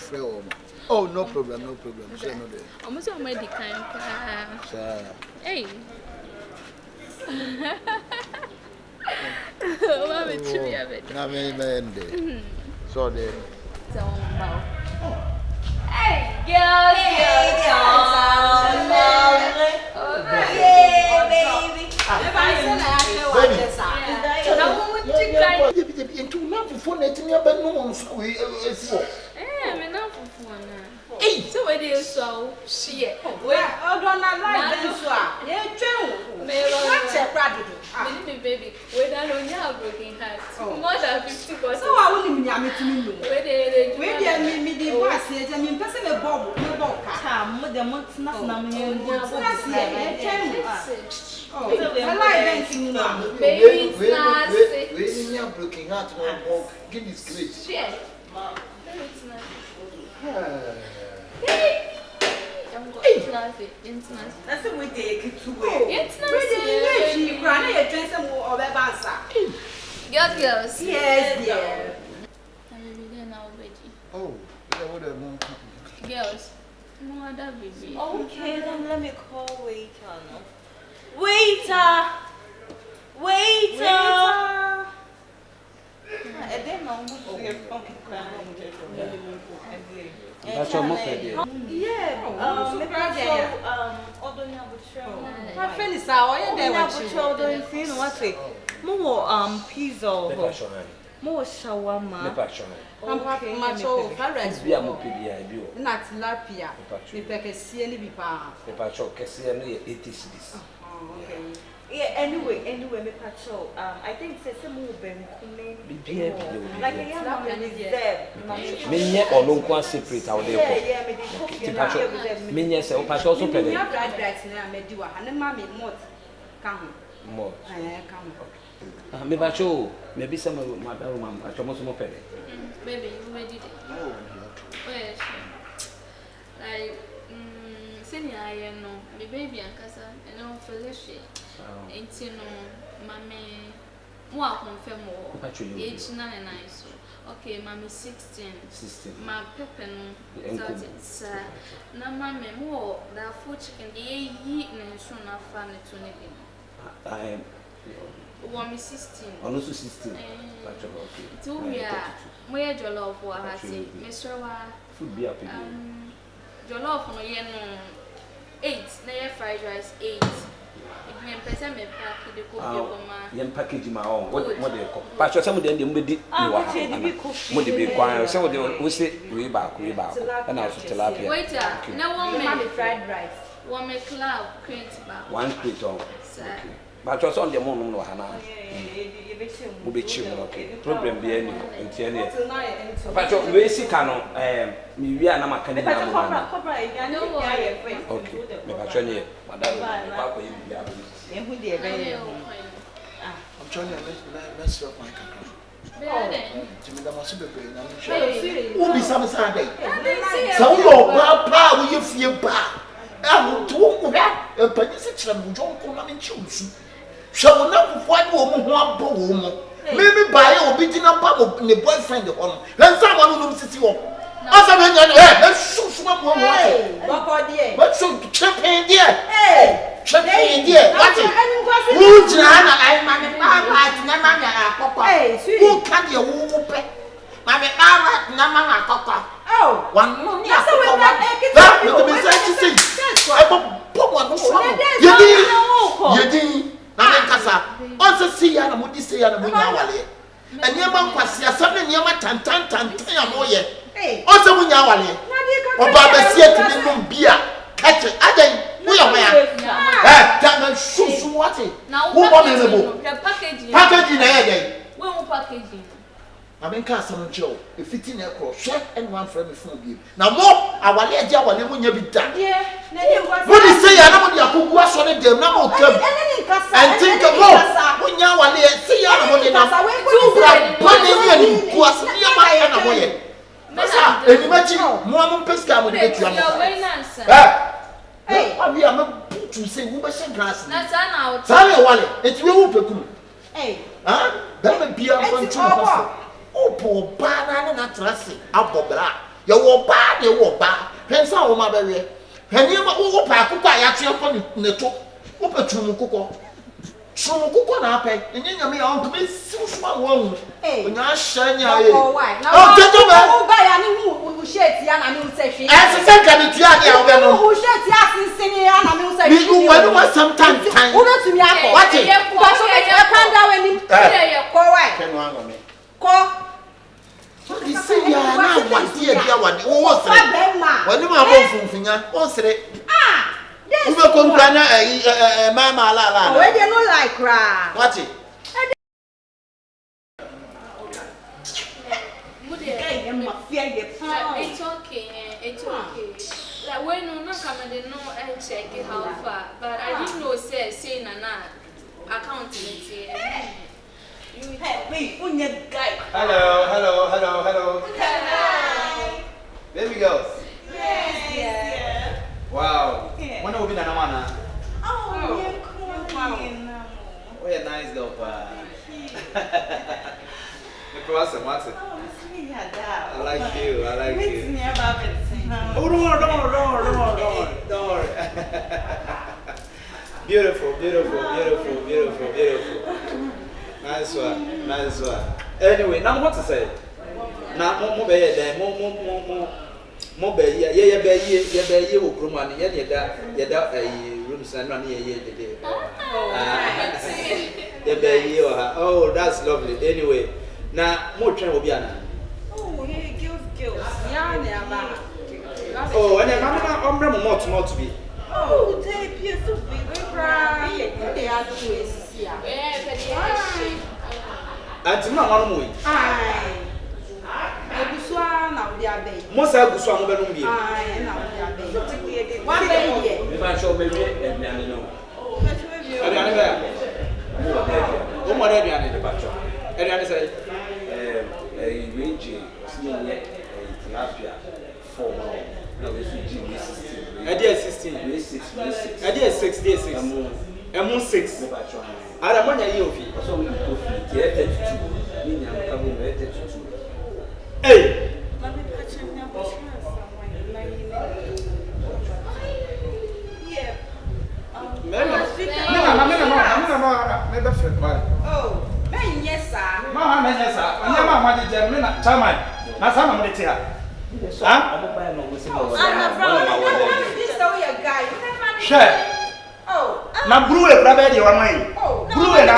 friend. Oh, no problem, no problem. Sure, no day. Almost already kind. Sure. Hey. Oh, I'm so the hey, girls, so it is so she oh don't like this one what's a problem baby we don't know broken heart more than 50%. So I will me the boss I mean person a bob no bob car mo the month na I like dancing now baby it's not broken heart no goodness gracious yeah that's the way they get to wear. Girls. Yes, dear. Oh, girls. No other baby. Okay, then let me call waiter now. Waiter! That's your mother. Yeah. Pizza. More shawarma. Not tilapia. Yeah, anyway, me patrol. I think it's a move like a young man is there. Many or no separate out there. Yeah, Many say, Patrol also pay. Right now, I do a and mammy more. I come. Me Patrol, maybe some of my room, I almost more pay. Baby, you ready? Oh, yes. Like, senior, I know, the baby and Casa, and all Felicia. Ain't you know, mammy, more confirm more. Age 9 and 9, so. Okay, mammy 16. My peppin, sir. Now, mammy, more that food chicken, the ye and soon I found it to anything. I am 16. Also 16. Two years. Where Jollof for her say, Mr. Food be up. Jollof no yen 8, na fried rice 8. If person me pack the coffee yen package my own. What they call. Pastor some of them dey di mo dey be kwan. Some of we say we back. And also tilapia. Wait, now one me fried rice. One me club crate back. One crate on. But just on the moon no hana. Mo be chill okay. Problem be any enti any. But we see can me wi na maka ni na mo. Okay. Me ba twa ni madam ba ko yi bia. Who dey be? I'm trying to mess up my car. Jimmy, that must be very nice. Who be some Sunday? Some of Papa, will you feel bad? I will talk about a penny and don't come and choose. Shall not find woman who are born. Maybe buy or beating up the boyfriend on. Let someone who knows you. As I mean, let's shoot some more. But so champagne, dear. Hey, champagne, dear. What is who's Jana? I'm Papa. Who can you whoop? Mammy, Namma, Papa. Oh, one more. Yes, I will be such to see. I will put one. You did. Namasa. Also, see, and what you say, and your mom was something near my tan. Also, when you are or Baba said to me, beer, catch it. I think we are where. That man shoots what it. Now, who wanted the book? Packaging ahead. We won't packaging. I've been casting Joe, a 15 across, shot and one from from you. Now, more, I will let you when you be done. What do you say? I know you was on it, them now come and think of more. When you are there, see, I know you are going to was near my way. And imagine more pesca with the hey, we are not to say who was grass. That's an out. Tell wallet, it's your open. Hey, that would be a fun. Oh, poor banana, not trusting. Up, You walk back, you walk back. Hence, how my baby. When you go back, cook, I actually upon the top. Open to cook. Some cook on pay, and you know me on me so small. Hey, when you're shining, oh, gentlemen, buy any who sheds Yana Mill session. As a second, you are who sheds Yasin singing Yana Mill session. You want sometimes time. Who knows me? What is it? Come down and you call. You see, you are now one dear, one. What's that? When you are both from finger, what's it? Ah! You will come down a mamma la. Where do you know like cry? What's it? It's okay, it's okay. Like when no come and no and check how far, but I didn't know say Nana accounting here. Hey, guy. Hello. Hi. Baby girls. Yes. Wow. When will be Nana? Oh, What a nice girl, pa. The person, what's it? I like you. Oh, don't worry. Beautiful. Nice one. Anyway, now what to say? Now, more better, more better. Yeah, will come on. Yeah, rooms and run here. Oh, that's lovely. Anyway, now more train will be on. Girls. Yeah, oh, and then I'm more to be. Oh, take you to be cry. They are doing here. And to my one aye. Ebuswa na odi abe. Mosa ebuswa mo benu bi. Aye, na odi abe. One day. Me ba show me aduane no. Aduane ba. O mo da aduane de ba cho. Aduane say Weji sinye tilapia 4 na we su ji 16. Ade 16. We 6. Ade 6 day 6. Emu 6. Me ba cho. Ara monya ye ofi. So we go fi tie 32. Ni nyam ka bo 32. Hey. Oh, man, yes, sir. Mama, yes, sir. And your mamma did German, Taman. Now, some of the here. I'm a buy no we see no. This is a guy. Share. Oh, now, brew a rabbit, you are mine. Brew and I